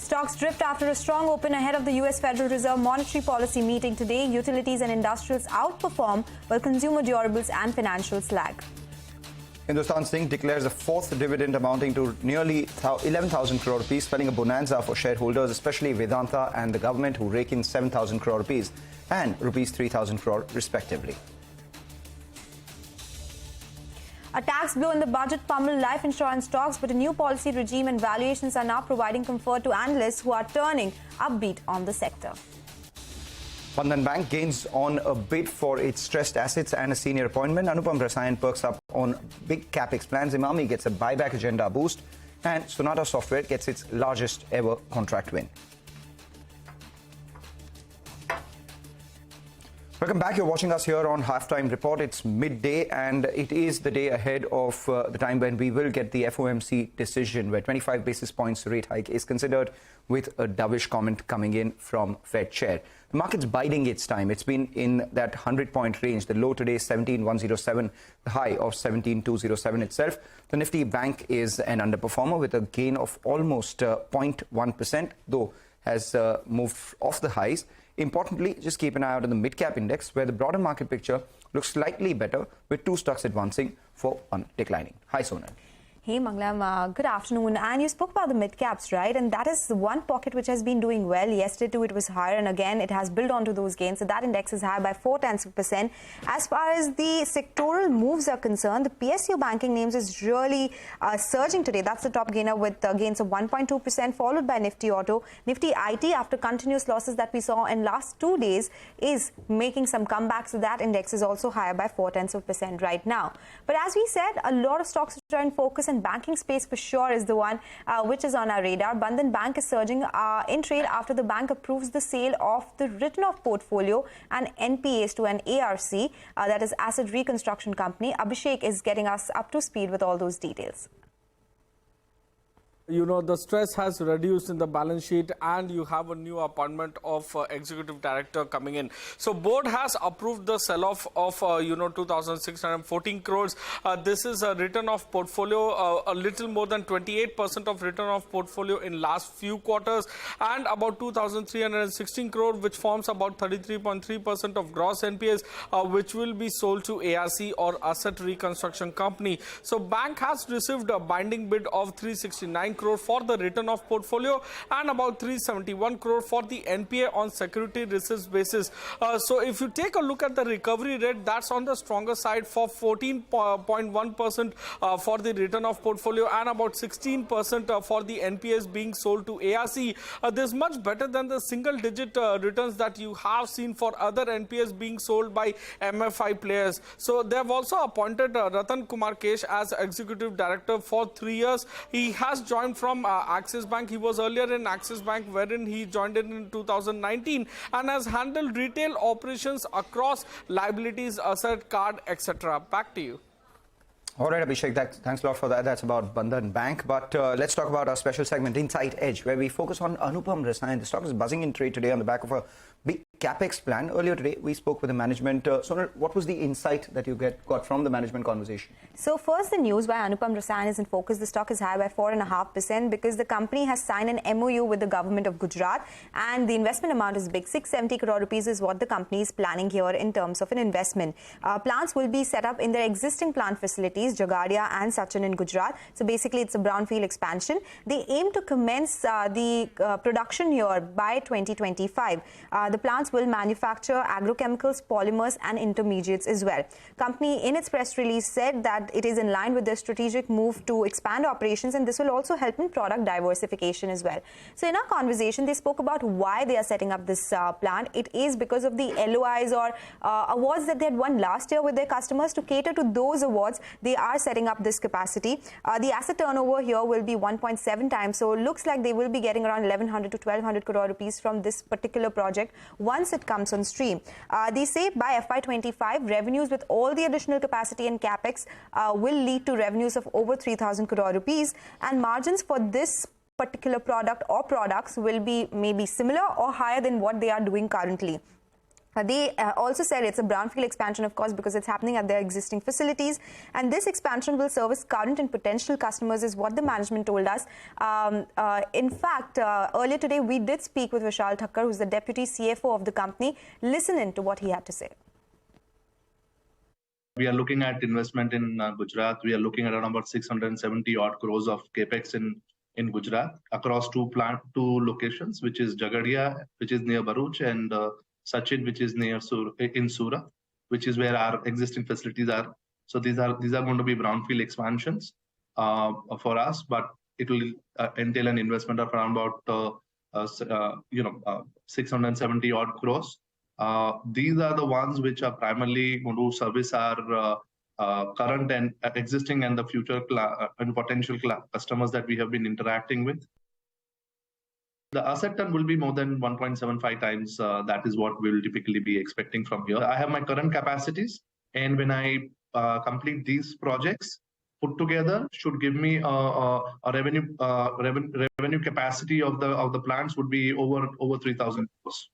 Stocks drift after a strong open ahead of the US Federal Reserve monetary policy meeting today. Utilities and industrials outperform, while consumer durables and financials lag. Hindustan Zinc declares a fourth dividend amounting to nearly 11,000 crore rupees, spelling a bonanza for shareholders, especially Vedanta and the government, who rake in 7,000 crore rupees and rupees 3,000 crore respectively. A tax blow in the budget pummeled life insurance stocks, but a new policy regime and valuations are now providing comfort to analysts who are turning upbeat on the sector. Bandhan Bank gains on a bid for its stressed assets and a senior appointment. Anupam Rasayan perks up on big capex plans. Imami gets a buyback agenda boost, and Sonata Software gets its largest ever contract win. Welcome back. You're watching us here on Halftime Report. It's midday, and it is the day ahead of the time when we will get the FOMC decision, where 25 basis points rate hike is considered, with a dovish comment coming in from Fed chair. The market's biding its time. It's been in that 100-point range. The low today is 17,107, the high of 17,207 itself. The Nifty bank is an underperformer with a gain of almost 0.1%, though has moved off the highs. Importantly, just keep an eye out on the mid-cap index, where the broader market picture looks slightly better, with two stocks advancing for one declining. Hi, Sonal. Hey, Manglam, good afternoon. And you spoke about the mid-caps, right? And that is the one pocket which has been doing well. Yesterday, too, it was higher. And again, it has built onto those gains. So that index is high by 0.4%. As far as the sectoral moves are concerned, the PSU banking names is really surging today. That's the top gainer with gains of 1.2%, followed by Nifty Auto. Nifty IT, after continuous losses that we saw in last 2 days, is making some comebacks. So that index is also higher by 0.4% right now. But as we said, a lot of stocks which are in focus, and banking space for sure is the one which is on our radar. Bandhan Bank is surging in trade after the bank approves the sale of the written-off portfolio and NPAs to an ARC, that is Asset Reconstruction Company. Abhishek is getting us up to speed with all those details. You know, the stress has reduced in the balance sheet, and you have a new appointment of executive director coming in. So board has approved the sell-off of 2,614 crores. This is a written-off portfolio, a little more than 28% of written-off portfolio in last few quarters, and about 2,316 crore, which forms about 33.3% of gross NPAs, which will be sold to ARC or Asset Reconstruction Company. So bank has received a binding bid of 369 crore for the written-off portfolio and about 371 crore for the NPA on security receipts basis. So if you take a look at the recovery rate, that's on the stronger side for 14.1% for the written-off portfolio and about 16% for the NPAs being sold to ARC. This is much better than the single-digit returns that you have seen for other NPAs being sold by MFI players. So they have also appointed Ratan Kumar Kesh as executive director for 3 years. He has joined from Axis Bank. He was earlier in Axis Bank, wherein he joined in 2019, and has handled retail operations across liabilities, asset, card, etc. Back to you. All right, Abhishek, thanks a lot for that. That's about Bandhan Bank. But let's talk about our special segment, Insight Edge, where we focus on Anupam Rasayan. The stock is buzzing in trade today on the back of a big capex plan. Earlier today, we spoke with the management. Sonal, what was the insight that you got from the management conversation? So first, the news why Anupam Rasayan is in focus. The stock is high by 4.5% because the company has signed an MOU with the government of Gujarat, and the investment amount is big. 670 crore rupees is what the company is planning here in terms of an investment. Plants will be set up in their existing plant facilities, Jagadia and Sachin in Gujarat. So basically, it's a brownfield expansion. They aim to commence the production here by 2025. The plants will manufacture agrochemicals, polymers and intermediates as well. Company in its press release said that it is in line with their strategic move to expand operations, and this will also help in product diversification as well. So in our conversation, they spoke about why they are setting up this plant. It is because of the LOIs or awards that they had won last year with their customers. To cater to those awards, they are setting up this capacity. The asset turnover here will be 1.7 times. So it looks like they will be getting around 1,100 to 1,200 crore rupees from this particular project once it comes on stream. They say by FY25, revenues with all the additional capacity and capex will lead to revenues of over 3,000 crore rupees, and margins for this particular product or products will be maybe similar or higher than what they are doing currently. They also said it's a brownfield expansion, of course, because it's happening at their existing facilities. And this expansion will service current and potential customers is what the management told us. In fact, earlier today, we did speak with Vishal Thakkar, who's the deputy CFO of the company. Listen in to what he had to say. We are looking at investment in Gujarat. We are looking at around about 670 odd crores of capex in Gujarat across two locations, which is Jagadia, which is near Bharuch, and Sachin, which is near in Surat, which is where our existing facilities are. So these are going to be brownfield expansions for us, but it will entail an investment of around about 670 odd crores. These are the ones which are primarily going to service our current and existing and the future and potential customers that we have been interacting with. The asset turn will be more than 1.75 times. That is what we will typically be expecting from here. I have my current capacities, and when I complete these projects, put together should give me a revenue capacity of the plants would be over 3,000 crores.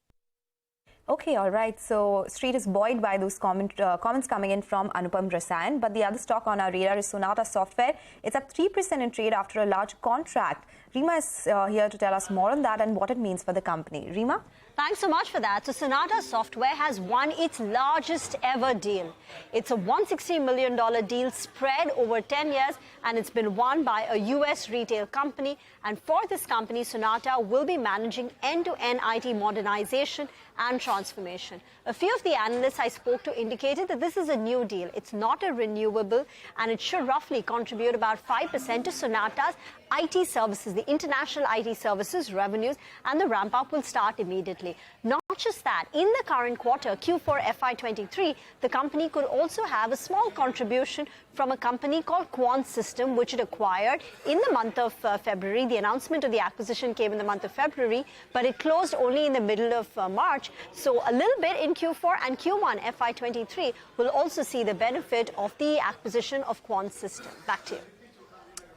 Okay, all right. So, Street is buoyed by those comments coming in from Anupam Rasayan. But the other stock on our radar is Sonata Software. It's up 3% in trade after a large contract. Rima is here to tell us more on that and what it means for the company. Rima? Thanks so much for that. So Sonata Software has won its largest ever deal. It's a $160 million deal spread over 10 years, and it's been won by a US retail company. And for this company, Sonata will be managing end-to-end IT modernization and transformation. A few of the analysts I spoke to indicated that this is a new deal. It's not a renewable, and it should roughly contribute about 5% to Sonata's IT services, the international IT services revenues, and the ramp-up will start immediately. Not just that, in the current quarter, Q4 FY23, the company could also have a small contribution from a company called Quant System, which it acquired in the month of February. The announcement of the acquisition came in the month of February, but it closed only in the middle of March. So a little bit in Q4 and Q1 FY23 will also see the benefit of the acquisition of Quant System. Back to you.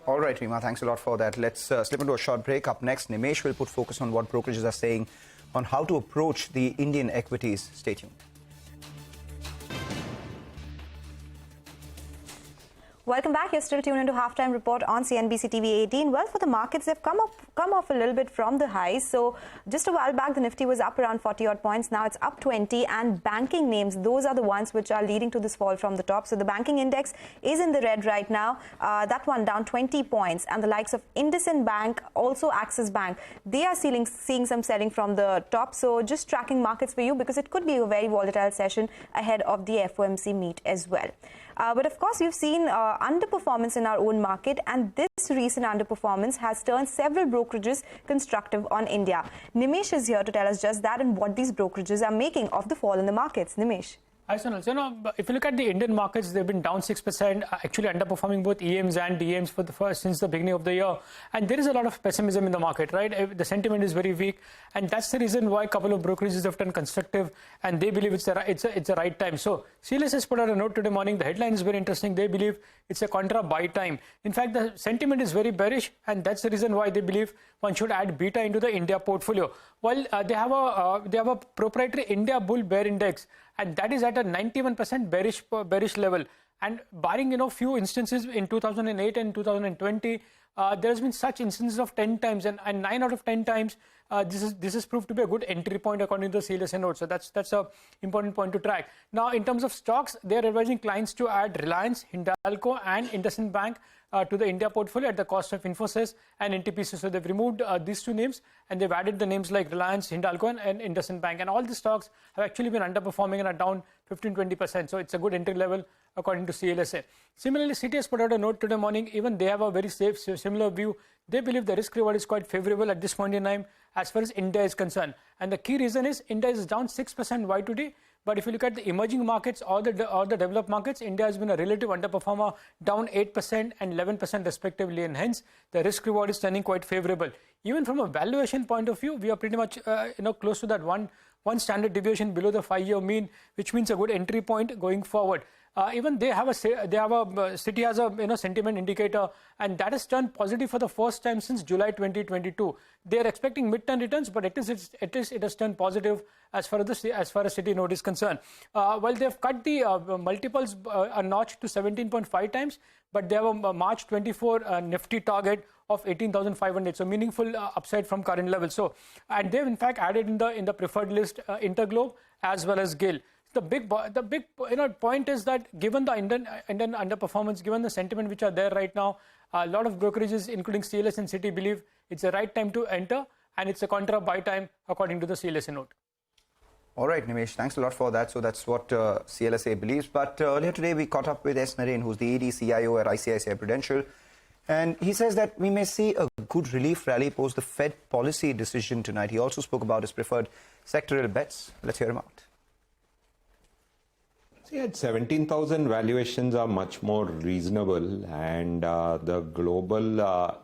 All right, Rima, thanks a lot for that. Let's slip into a short break. Up next, Nimesh will put focus on what brokerages are saying on how to approach the Indian equities. Stay tuned. Welcome back. You're still tuned into Halftime Report on CNBC-TV18. Well, for the markets, they've come off a little bit from the highs. So just a while back, the Nifty was up around 40-odd points. Now it's up 20. And banking names, those are the ones which are leading to this fall from the top. So the banking index is in the red right now. That one down 20 points. And the likes of Indices Bank, also Axis Bank, they are seeing some selling from the top. So just tracking markets for you because it could be a very volatile session ahead of the FOMC meet as well. But of course, we've seen underperformance in our own market, and this recent underperformance has turned several brokerages constructive on India. Nimesh is here to tell us just that and what these brokerages are making of the fall in the markets. Nimesh. Hi, Sonal. So, if you look at the Indian markets, they've been down 6%, actually underperforming both EMs and DMs since the beginning of the year. And there is a lot of pessimism in the market, right? The sentiment is very weak, and that's the reason why a couple of brokerages have turned constructive, and they believe it's the right time. So, CLS has put out a note today morning. The headline is very interesting. They believe it's a contra buy time. In fact, the sentiment is very bearish, and that's the reason why they believe one should add beta into the India portfolio. Well, they have a proprietary India Bull Bear Index, and that is at a 91% bearish level. And barring few instances in 2008 and 2020, there has been such instances of 10 times, and 9 out of 10 times this is proved to be a good entry point according to the CLS note. So that's a important point to track. Now, in terms of stocks, they are advising clients to add Reliance, Hindalco, and Indices Bank to the India portfolio at the cost of Infosys and NTPC. So they've removed these two names, and they've added the names like Reliance, Hindalco, and Indices Bank. And all the stocks have actually been underperforming and are down 15-20%. So it's a good entry level according to CLSA. Similarly, CTS put out a note today morning. Even they have a very safe, similar view. They believe the risk reward is quite favorable at this point in time as far as India is concerned. And the key reason is India is down 6% Y2D. But if you look at the emerging markets or the developed markets, India has been a relative underperformer, down 8% and 11% respectively, and hence the risk reward is turning quite favorable. Even from a valuation point of view, we are pretty much close to that one standard deviation below the 5-year mean, which means a good entry point going forward. even they have a Citi has a sentiment indicator, and that has turned positive for the first time since July 2022. They are expecting mid-term returns, but at least it has turned positive as far as Citi note is concerned. While they have cut the multiples a notch to 17.5 times, but they have a March 24 Nifty target of 18,500, so meaningful upside from current levels. So, and they've in fact added in the preferred list Interglobe as well as GIL. The big point is that given the Indian underperformance, given the sentiment which are there right now, a lot of brokerages, including CLS and Citi, believe it's the right time to enter, and it's a contra buy time according to the CLSA note. All right, Nimesh, thanks a lot for that. So that's what CLSA believes. But earlier today, we caught up with S. Naren, who's the ED CIO at ICICI Prudential. And he says that we may see a good relief rally post the Fed policy decision tonight. He also spoke about his preferred sectoral bets. Let's hear him out. See, at 17,000, valuations are much more reasonable, and the global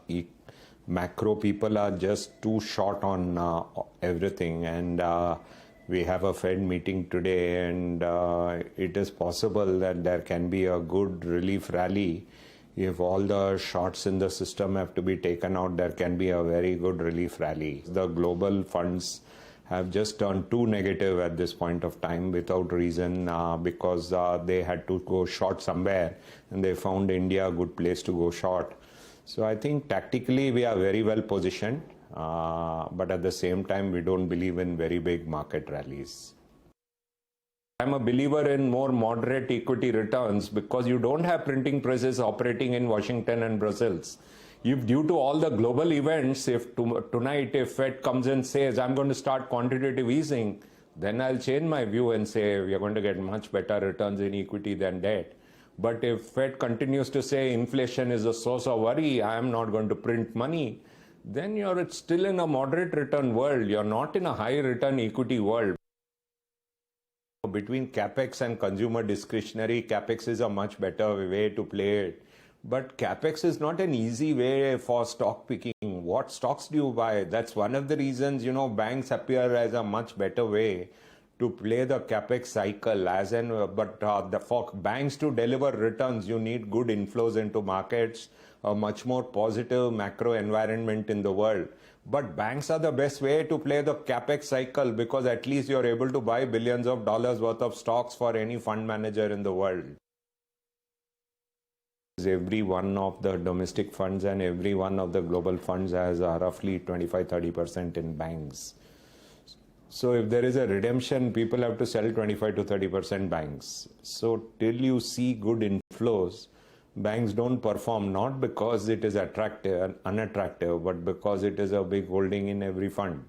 macro people are just too short on everything. And we have a Fed meeting today, and it is possible that there can be a good relief rally. If all the shorts in the system have to be taken out, there can be a very good relief rally. The global funds have just turned too negative at this point of time without reason, because they had to go short somewhere, and they found India a good place to go short. So I think tactically we are very well positioned, but at the same time we don't believe in very big market rallies. I'm a believer in more moderate equity returns because you don't have printing presses operating in Washington and Brussels. If due to all the global events, if tonight if Fed comes and says, I'm going to start quantitative easing, then I'll change my view and say we are going to get much better returns in equity than debt. But if Fed continues to say inflation is a source of worry, I am not going to print money, then you're still in a moderate return world. You're not in a high return equity world. Between capex and consumer discretionary, capex is a much better way to play it. But capex is not an easy way for stock picking. What stocks do you buy? That's one of the reasons, banks appear as a much better way to play the capex cycle. For banks to deliver returns, you need good inflows into markets, a much more positive macro environment in the world. But banks are the best way to play the capex cycle because at least you're able to buy billions of dollars worth of stocks for any fund manager in the world. Every one of the domestic funds and every one of the global funds has roughly 25-30% in banks. So if there is a redemption, people have to sell 25 to 30% banks. So till you see good inflows, banks don't perform, not because it is attractive and unattractive, but because it is a big holding in every fund.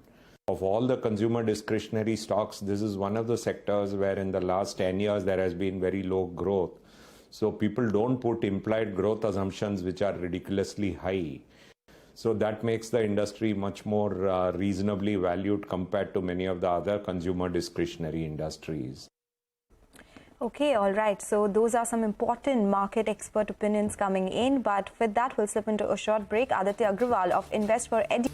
Of all the consumer discretionary stocks, this is one of the sectors where in the last 10 years there has been very low growth. So people don't put implied growth assumptions which are ridiculously high. So that makes the industry much more reasonably valued compared to many of the other consumer discretionary industries. Okay, all right. So those are some important market expert opinions coming in. But with that, we'll slip into a short break. Aditya Agrawal of Invest for Edu.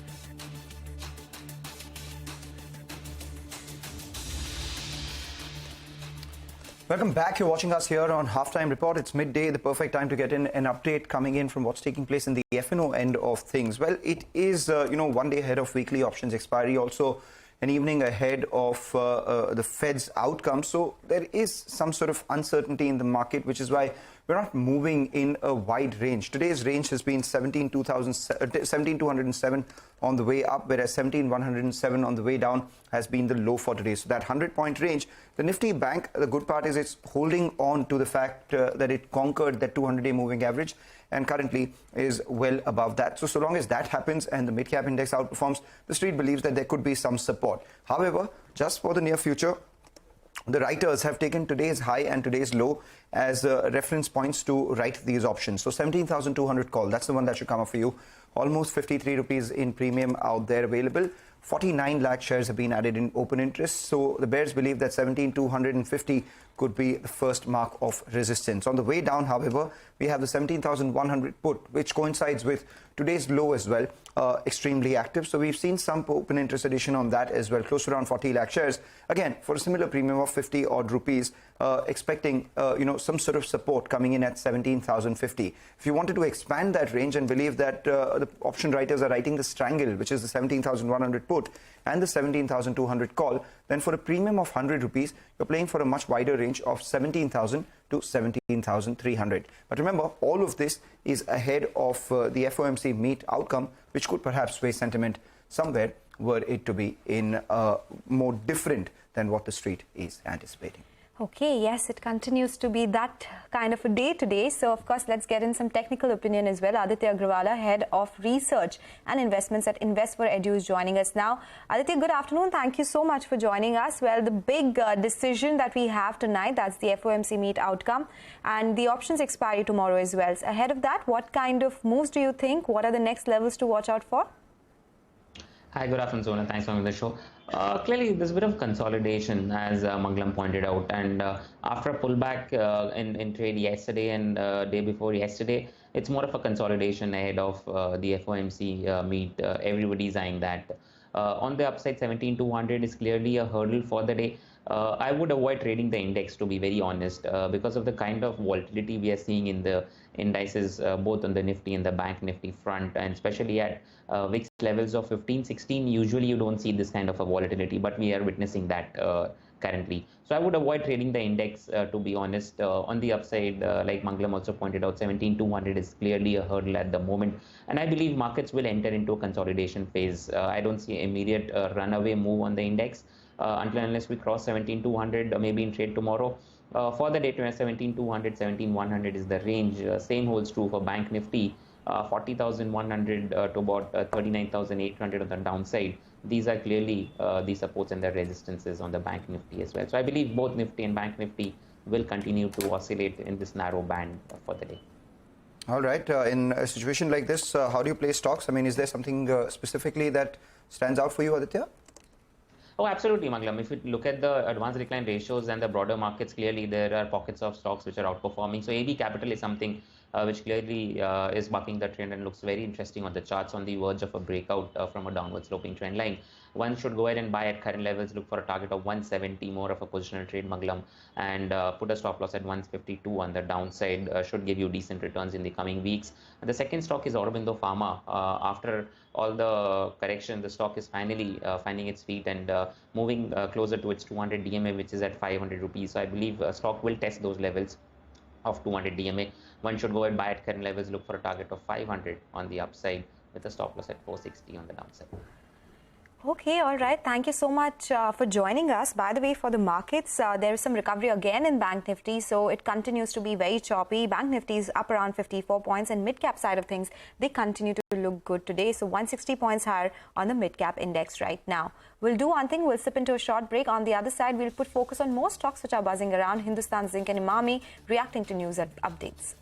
Welcome back. You're watching us here on Halftime Report. It's midday, the perfect time to get in an update coming in from what's taking place in the F&O end of things. Well, it is, 1 day ahead of weekly options expiry, also an evening ahead of the Fed's outcome. So there is some sort of uncertainty in the market, which is why we're not moving in a wide range. Today's range has been 17,207 on the way up, whereas 17,107 on the way down has been the low for today. So that 100-point range, the Nifty Bank, the good part is it's holding on to the fact that it conquered that 200-day moving average and currently is well above that. So long as that happens and the mid-cap index outperforms, the street believes that there could be some support. However, just for the near future, the writers have taken today's high and today's low as reference points to write these options. So 17,200 call, that's the one that should come up for you. Almost 53 rupees in premium out there available. 49 lakh shares have been added in open interest. So the bears believe that 17,250 could be the first mark of resistance. On the way down, however, we have the 17,100 put, which coincides with today's low as well, extremely active. So we've seen some open interest addition on that as well, close to around 40 lakh shares. Again, for a similar premium of 50 odd rupees, expecting some sort of support coming in at 17,050. If you wanted to expand that range and believe that the option writers are writing the strangle, which is the 17,100 put and the 17,200 call, then for a premium of 100 rupees, you're playing for a much wider range of 17,000 to 17,300. But remember, all of this is ahead of the FOMC meet outcome, which could perhaps sway sentiment somewhere were it to be in more different than what the street is anticipating. Okay, yes, it continues to be that kind of a day today. So, of course, let's get in some technical opinion as well. Aditya Agrawala, Head of Research and Investments at Invest4Edu, is joining us now. Aditya, good afternoon. Thank you so much for joining us. Well, the big decision that we have tonight, that's the FOMC meet outcome, and the options expiry tomorrow as well. So ahead of that, what kind of moves do you think? What are the next levels to watch out for? Hi, good afternoon, Sona. Thanks for having the show. Clearly, there's a bit of consolidation, as Manglam pointed out, and after a pullback in trade yesterday and day before yesterday, it's more of a consolidation ahead of the FOMC meet. Everybody's eyeing that. On the upside, 17,200 is clearly a hurdle for the day. I would avoid trading the index, to be very honest, because of the kind of volatility we are seeing in the indices, both on the Nifty and the Bank Nifty front, and especially at VIX levels of 15, 16. Usually you don't see this kind of a volatility, but we are witnessing that currently. So I would avoid trading the index, to be honest. On the upside, like Manglam also pointed out, 17,200 is clearly a hurdle at the moment. And I believe markets will enter into a consolidation phase. I don't see an immediate runaway move on the index until unless we cross 17,200, maybe in trade tomorrow. For the day, 17,200, 17,100 is the range. Same holds true for Bank Nifty. 40,100 to about 39,800 on the downside. These are clearly the supports and the resistances on the Bank Nifty as well. So I believe both Nifty and Bank Nifty will continue to oscillate in this narrow band for the day. All right. In a situation like this, how do you play stocks? I mean, is there something specifically that stands out for you, Aditya? Oh, absolutely, Manglam. If you look at the advanced decline ratios and the broader markets, clearly there are pockets of stocks which are outperforming. So AB Capital is something which clearly is bucking the trend and looks very interesting on the charts, on the verge of a breakout from a downward sloping trend line. One should go ahead and buy at current levels, look for a target of 170, more of a positional trade, Manglam, and put a stop loss at 152 on the downside. Should give you decent returns in the coming weeks. And the second stock is Aurobindo Pharma. After all the correction, the stock is finally finding its feet and moving closer to its 200 DMA, which is at 500 rupees. So I believe stock will test those levels of 200 DMA. One should go and buy at current levels, look for a target of 500 on the upside with a stop loss at 460 on the downside. Okay, all right. Thank you so much for joining us. By the way, for the markets, there is some recovery again in Bank Nifty, so it continues to be very choppy. Bank Nifty is up around 54 points, and mid-cap side of things, they continue to look good today. So 160 points higher on the mid-cap index right now. We'll do one thing. We'll slip into a short break. On the other side, we'll put focus on more stocks which are buzzing around. Hindustan Zinc and Imami reacting to news updates.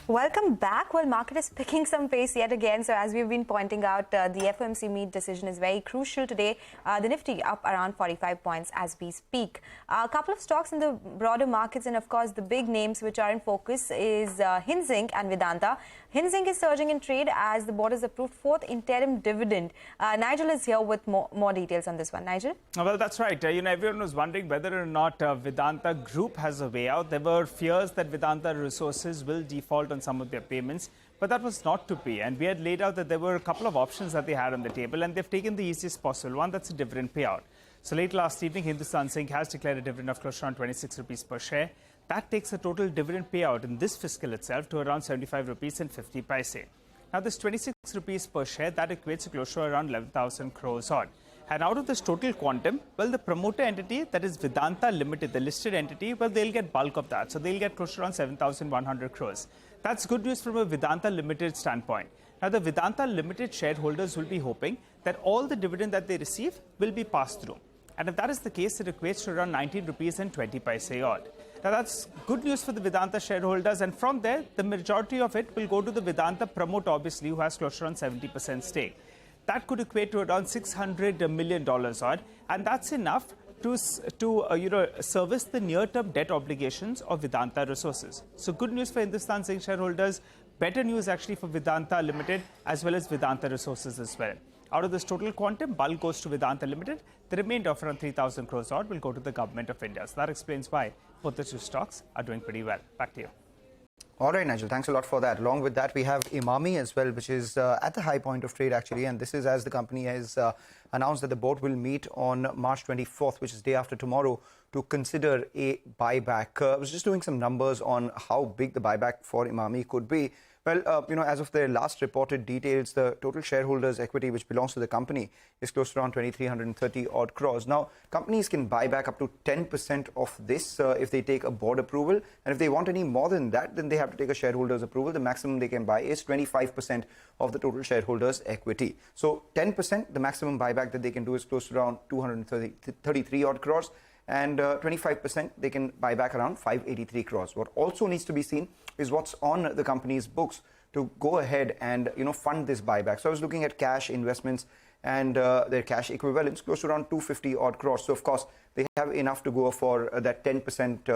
Welcome back. Well, market is picking some pace yet again. So as we've been pointing out, the FOMC meet decision is very crucial today. The Nifty up around 45 points as we speak. A couple of stocks in the broader markets, and of course the big names which are in focus is Zinc and Vedanta. Zinc is surging in trade as the board has approved fourth interim dividend. Nigel is here with more details on this one. Nigel? Well, that's right. Everyone was wondering whether or not Vedanta Group has a way out. There were fears that Vedanta Resources will default on some of their payments, but that was not to be. And we had laid out that there were a couple of options that they had on the table, and they've taken the easiest possible one. That's a dividend payout. So late last evening, Hindustan Zinc has declared a dividend of close to around 26 rupees per share. That takes the total dividend payout in this fiscal itself to around 75 rupees and 50 paise. Now, this 26 rupees per share, that equates to close to around 11,000 crores odd. And out of this total quantum, well, the promoter entity, that is Vedanta Limited, the listed entity, well, they'll get bulk of that. So they'll get close to around 7,100 crores. That's good news from a Vedanta Limited standpoint. Now, the Vedanta Limited shareholders will be hoping that all the dividend that they receive will be passed through. And if that is the case, it equates to around 19 rupees and 20 paise odd. Now, that's good news for the Vedanta shareholders. And from there, the majority of it will go to the Vedanta promoter, obviously, who has close to around 70% stake. That could equate to around $600 million odd. And that's enough to service the near-term debt obligations of Vedanta Resources. So good news for Hindustan Zinc shareholders. Better news actually for Vedanta Limited as well as Vedanta Resources as well. Out of this total quantum, bulk goes to Vedanta Limited. The remainder of around 3,000 crores odd will go to the government of India. So that explains why both the two stocks are doing pretty well. Back to you. All right, Nigel, thanks a lot for that. Along with that, we have Emami as well, which is at the high point of trade, actually. And this is as the company has announced that the board will meet on March 24th, which is day after tomorrow, to consider a buyback. I was just doing some numbers on how big the buyback for Emami could be. Well, as of their last reported details, the total shareholders' equity, which belongs to the company, is close to around 2,330 odd crores. Now, companies can buy back up to 10% of this if they take a board approval. And if they want any more than that, then they have to take a shareholders' approval. The maximum they can buy is 25% of the total shareholders' equity. So 10%, the maximum buyback that they can do is close to around 233 odd crores. And 25% they can buy back around 583 crores. What also needs to be seen is what's on the company's books to go ahead and fund this buyback. So I was looking at cash investments and their cash equivalents close to around 250 odd crores. So of course they have enough to go for that 10%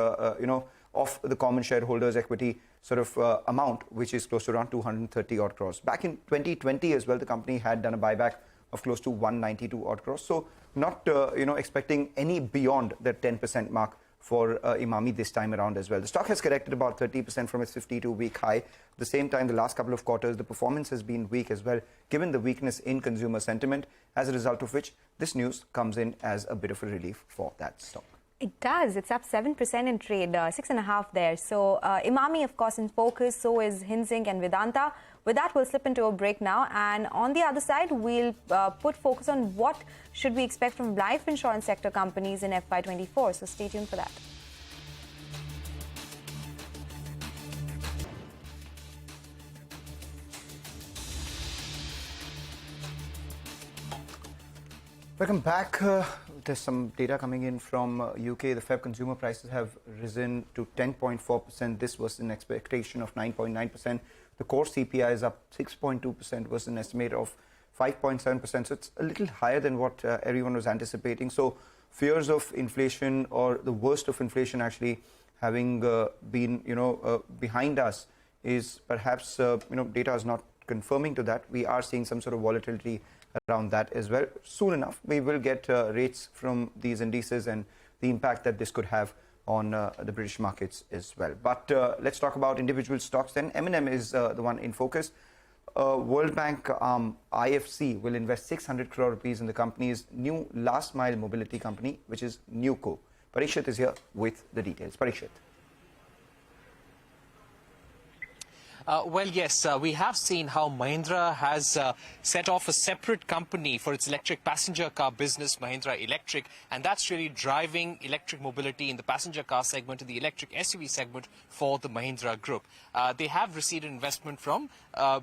of the common shareholders equity sort of amount, which is close to around 230 odd crores. Back in 2020 as well, the company had done a buyback of close to 192 odd crores. So not expecting any beyond that 10% mark for Emami this time around as well. The stock has corrected about 30% from its 52-week high. At the same time, the last couple of quarters, the performance has been weak as well, given the weakness in consumer sentiment, as a result of which this news comes in as a bit of a relief for that stock. It does. It's up 7% in trade, 6.5% there. So Emami, of course, in focus. So is Zinc and Vedanta. With that, we'll slip into a break now. And on the other side, we'll put focus on what should we expect from life insurance sector companies in FY24. So stay tuned for that. Welcome back. There's some data coming in from UK. The Feb consumer prices have risen to 10.4%. This was an expectation of 9.9%. The core CPI is up 6.2% versus an estimate of 5.7%. So it's a little higher than what everyone was anticipating. So fears of inflation, or the worst of inflation actually having been behind us, is perhaps data is not confirming to that. We are seeing some sort of volatility around that as well. Soon enough, we will get rates from these indices and the impact that this could have on the British markets as well. But let's talk about individual stocks then. M&M is the one in focus. World Bank IFC will invest 600 crore rupees in the company's new last mile mobility company, which is NewCo. Parikshit is here with the details. Parikshit. Well, yes, we have seen how Mahindra has set off a separate company for its electric passenger car business, Mahindra Electric, and that's really driving electric mobility in the passenger car segment and the electric SUV segment for the Mahindra Group. They have received an investment from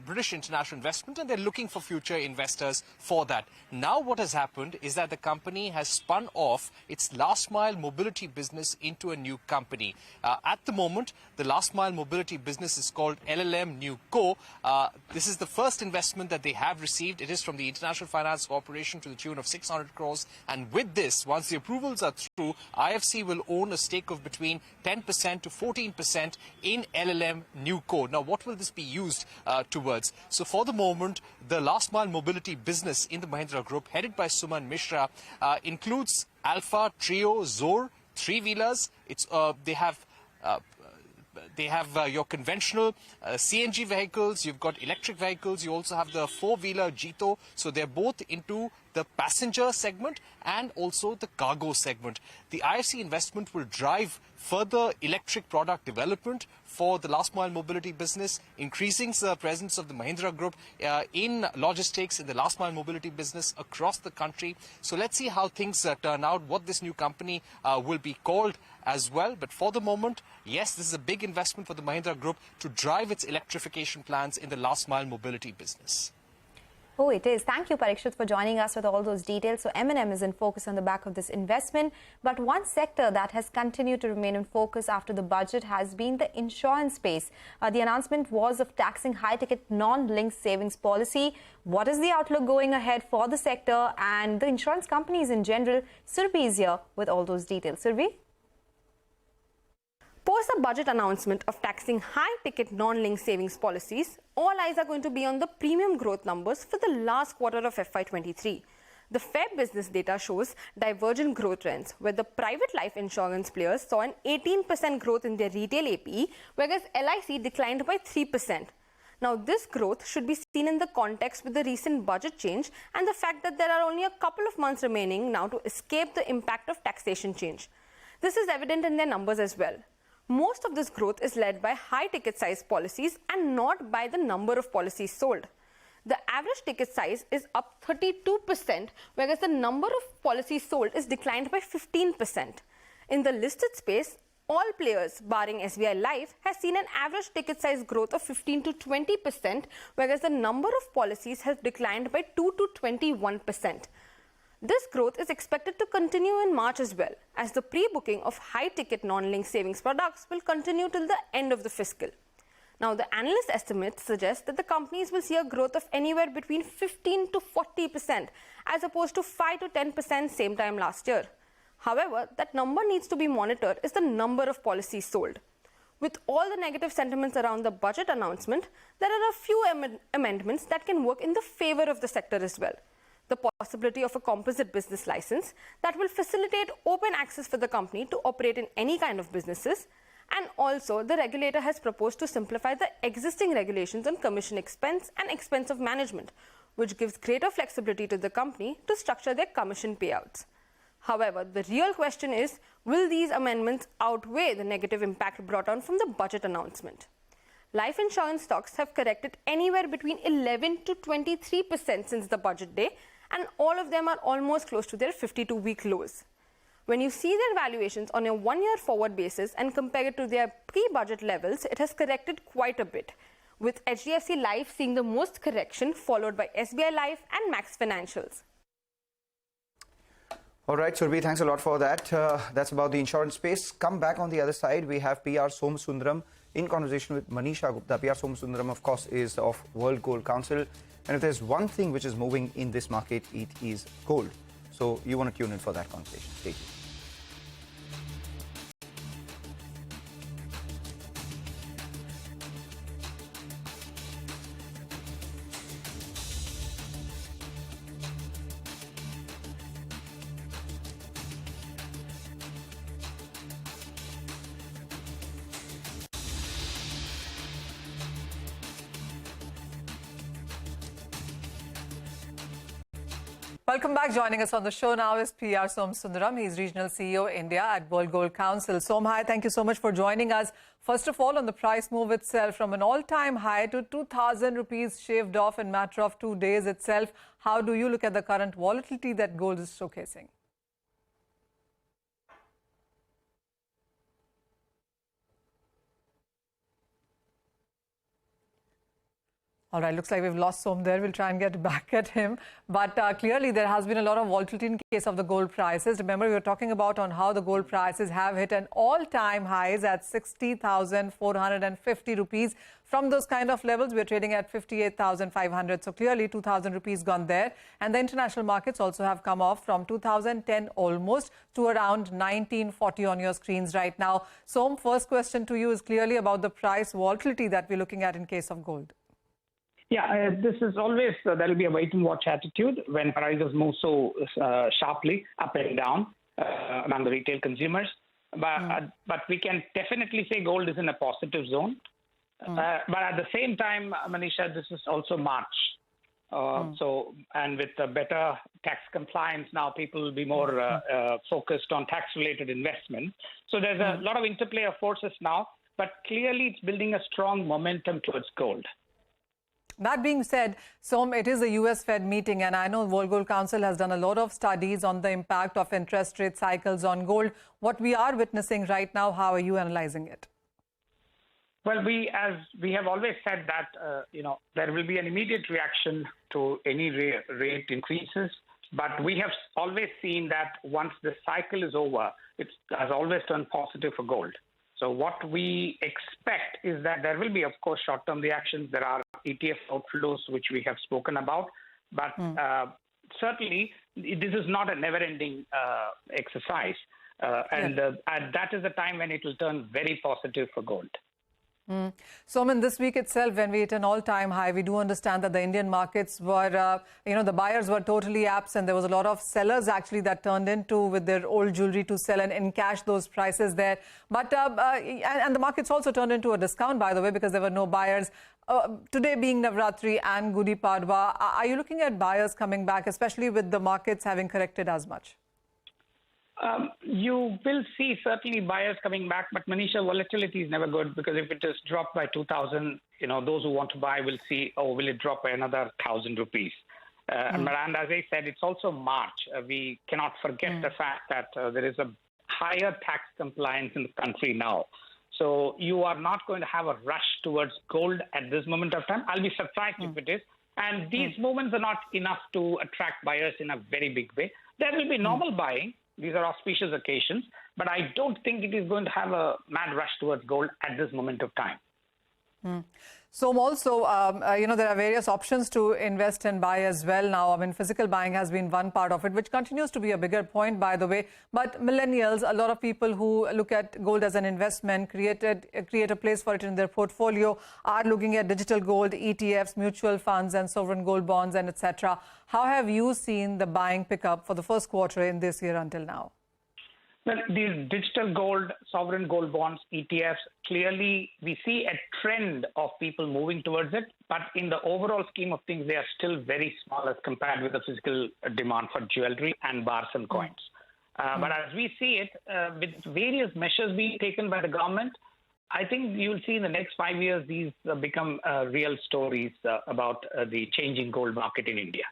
British International Investment, and they're looking for future investors for that. Now what has happened is that the company has spun off its last mile mobility business into a new company. At the moment, the last mile mobility business is called LLM NewCo. This is the first investment that they have received. It is from the International Finance Corporation to the tune of 600 crores. And with this, once the approvals are through, IFC will own a stake of between 10% to 14% in LLM NewCo. Now, what will this be used towards? So for the moment, the last mile mobility business in the Mahindra Group, headed by Suman Mishra, includes Alpha, Trio, Zor, three-wheelers. They have your conventional CNG vehicles, you've got electric vehicles, you also have the four-wheeler Jeeto. So they're both into the passenger segment and also the cargo segment. The IFC investment will drive further electric product development for the last mile mobility business, increasing the presence of the Mahindra Group in logistics in the last mile mobility business across the country. So let's see how things turn out, what this new company will be called as well. But for the moment, yes, this is a big investment for the Mahindra Group to drive its electrification plans in the last mile mobility business. Oh, it is. Thank you, Parikshit, for joining us with all those details. So M&M is in focus on the back of this investment. But one sector that has continued to remain in focus after the budget has been the insurance space. The announcement was of taxing high-ticket non-linked savings policy. What is the outlook going ahead for the sector and the insurance companies in general? Surbhi is here with all those details. Surbhi? Post the budget announcement of taxing high-ticket non-linked savings policies, all eyes are going to be on the premium growth numbers for the last quarter of FY23. The Feb business data shows divergent growth trends, where the private life insurance players saw an 18% growth in their retail APE, whereas LIC declined by 3%. Now, this growth should be seen in the context with the recent budget change and the fact that there are only a couple of months remaining now to escape the impact of taxation change. This is evident in their numbers as well. Most of this growth is led by high ticket size policies and not by the number of policies sold. The average ticket size is up 32%, whereas the number of policies sold is declined by 15%. In the listed space, all players barring SBI Life has seen an average ticket size growth of 15 to 20%, whereas the number of policies has declined by 2 to 21%. This growth is expected to continue in March as well, as the pre-booking of high-ticket non-linked savings products will continue till the end of the fiscal. Now, the analyst estimates suggest that the companies will see a growth of anywhere between 15 to 40%, as opposed to 5 to 10% same time last year. However, that number needs to be monitored is the number of policies sold. With all the negative sentiments around the budget announcement, there are a few amendments that can work in the favor of the sector as well. The possibility of a composite business license that will facilitate open access for the company to operate in any kind of businesses, and also the regulator has proposed to simplify the existing regulations on commission expense and expense of management, which gives greater flexibility to the company to structure their commission payouts. However, the real question is, will these amendments outweigh the negative impact brought on from the budget announcement? Life insurance stocks have corrected anywhere between 11 to 23% since the budget day, and all of them are almost close to their 52-week lows. When you see their valuations on a one-year forward basis and compare it to their pre-budget levels, it has corrected quite a bit, with HDFC Life seeing the most correction, followed by SBI Life and Max Financials. All right, Surbhi, thanks a lot for that. That's about the insurance space. Come back on the other side. We have PR Somasundaram in conversation with Manisha Gupta. PR Somasundaram, of course, is of World Gold Council. And if there's one thing which is moving in this market, it is gold. So you want to tune in for that conversation. Stay tuned. Welcome back. Joining us on the show now is PR Somasundaram. He's Regional CEO India at World Gold Council. Som, hi, thank you so much for joining us. First of all, on the price move itself, from an all-time high to 2,000 rupees shaved off in a matter of 2 days itself, how do you look at the current volatility that gold is showcasing? All right, looks like we've lost Som there. We'll try and get back at him. But clearly, there has been a lot of volatility in case of the gold prices. Remember, we were talking about on how the gold prices have hit an all-time highs at 60,450 rupees. From those kind of levels, we're trading at 58,500. So clearly, 2,000 rupees gone there. And the international markets also have come off from 2010 almost to around 1940 on your screens right now. Som, first question to you is clearly about the price volatility that we're looking at in case of gold. Yeah, this is always, there will be a wait and watch attitude when prices move so sharply up and down among the retail consumers. But we can definitely say gold is in a positive zone. But at the same time, Manisha, this is also March. So, and with the better tax compliance now, people will be more focused on tax-related investment. So there's a lot of interplay of forces now, but clearly it's building a strong momentum towards gold. That being said, Som, it is a US Fed meeting, and I know World Gold Council has done a lot of studies on the impact of interest rate cycles on gold. What we are witnessing right now, how are you analyzing it? Well, as we have always said that, there will be an immediate reaction to any rate increases. But we have always seen that once the cycle is over, it has always turned positive for gold. So what we expect is that there will be, of course, short-term reactions. There are ETF outflows, which we have spoken about. But certainly, this is not a never-ending exercise. And that is the time when it will turn very positive for gold. So, this week itself, when we hit an all-time high, we do understand that the Indian markets were, the buyers were totally absent. There was a lot of sellers actually that turned into with their old jewelry to sell and encash those prices there. But and the markets also turned into a discount, by the way, because there were no buyers. Today being Navratri and Gudi Padwa, are you looking at buyers coming back, especially with the markets having corrected as much? You will see certainly buyers coming back, but Manisha, volatility is never good, because if it is dropped by 2,000, those who want to buy will see, will it drop by another 1,000 rupees? And as I said, it's also March. We cannot forget the fact that there is a higher tax compliance in the country now. So you are not going to have a rush towards gold at this moment of time. I'll be surprised if it is. And these movements are not enough to attract buyers in a very big way. There will be normal buying. These are auspicious occasions, but I don't think it is going to have a mad rush towards gold at this moment of time. So also, there are various options to invest and buy as well now. Physical buying has been one part of it, which continues to be a bigger point, by the way. But millennials, a lot of people who look at gold as an investment, create a place for it in their portfolio, are looking at digital gold, ETFs, mutual funds and sovereign gold bonds and etc. How have you seen the buying pick up for the first quarter in this year until now? Well, these digital gold, sovereign gold bonds, ETFs, clearly we see a trend of people moving towards it. But in the overall scheme of things, they are still very small as compared with the physical demand for jewelry and bars and coins. But as we see it, with various measures being taken by the government, I think you will see in the next 5 years, these become real stories about the changing gold market in India.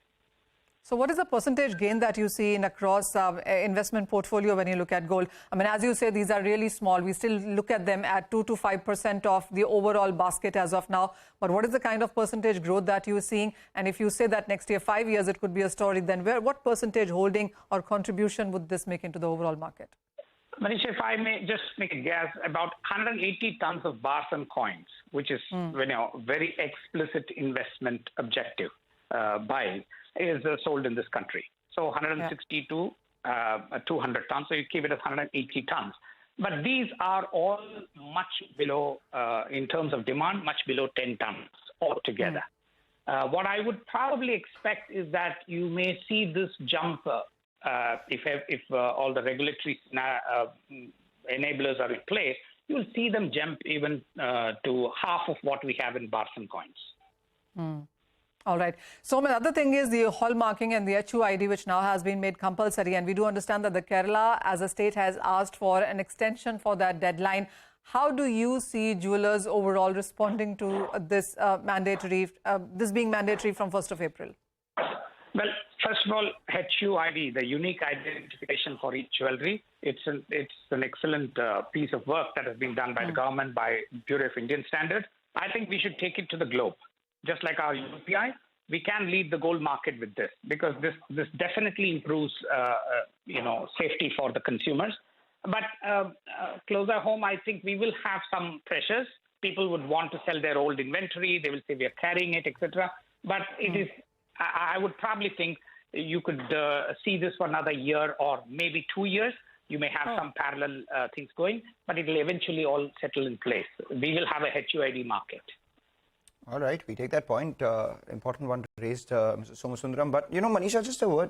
So what is the percentage gain that you see in across investment portfolio when you look at gold? As you say, these are really small. We still look at them at 2 to 5% of the overall basket as of now. But what is the kind of percentage growth that you're seeing? And if you say that next year, 5 years, it could be a story, then what percentage holding or contribution would this make into the overall market? Manisha, if I may just make a guess, about 180 tons of bars and coins, which is very explicit investment objective buying, is sold in this country. So 160 to 200 tons. So you keep it as 180 tons. But these are all much below, in terms of demand, much below 10 tons altogether. What I would probably expect is that you may see this jump if all the regulatory enablers are in place. You will see them jump even to half of what we have in bars and coins. All right. So another thing is the hallmarking and the HUID, which now has been made compulsory. And we do understand that the Kerala as a state has asked for an extension for that deadline. How do you see jewelers overall responding to this this being mandatory from 1st of April? Well, first of all, HUID, the unique identification for each jewelry, it's an excellent piece of work that has been done by the government, by Bureau of Indian Standards. I think we should take it to the globe. Just like our UPI, we can lead the gold market with this, because this definitely improves, safety for the consumers. But closer home, I think we will have some pressures. People would want to sell their old inventory. They will say we are carrying it, etc. But it is, I would probably think you could see this for another year or maybe 2 years. You may have some parallel things going, but it will eventually all settle in place. We will have a HUID market. All right, we take that point. Important one raised, Mr. Somasundaram. But, Manisha, just a word.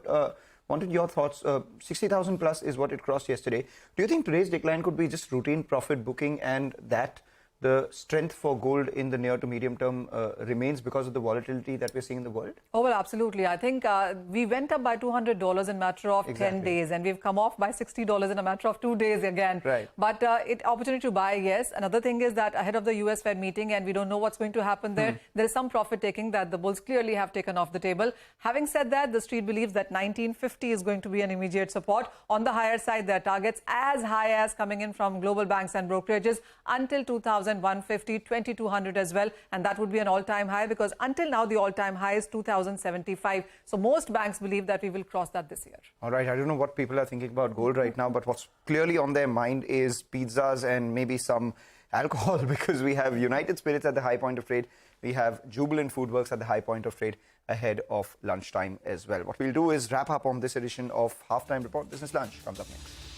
Wanted your thoughts. 60,000 plus is what it crossed yesterday. Do you think today's decline could be just routine profit booking, and that the strength for gold in the near to medium term remains because of the volatility that we're seeing in the world? Oh, well, absolutely. I think we went up by $200 in a matter of 10 days, and we've come off by $60 in a matter of 2 days again. Right. But opportunity to buy, yes. Another thing is that ahead of the US Fed meeting, and we don't know what's going to happen there, there is some profit taking that the bulls clearly have taken off the table. Having said that, the street believes that 1950 is going to be an immediate support. On the higher side, there are targets as high as coming in from global banks and brokerages until 2000. 2150, 2200 as well. And that would be an all-time high because until now, the all-time high is 2075. So most banks believe that we will cross that this year. All right, I don't know what people are thinking about gold right now, but what's clearly on their mind is pizzas and maybe some alcohol because we have United Spirits at the high point of trade. We have Jubilant Foodworks at the high point of trade ahead of lunchtime as well. What we'll do is wrap up on this edition of Halftime Report. Business Lunch comes up next.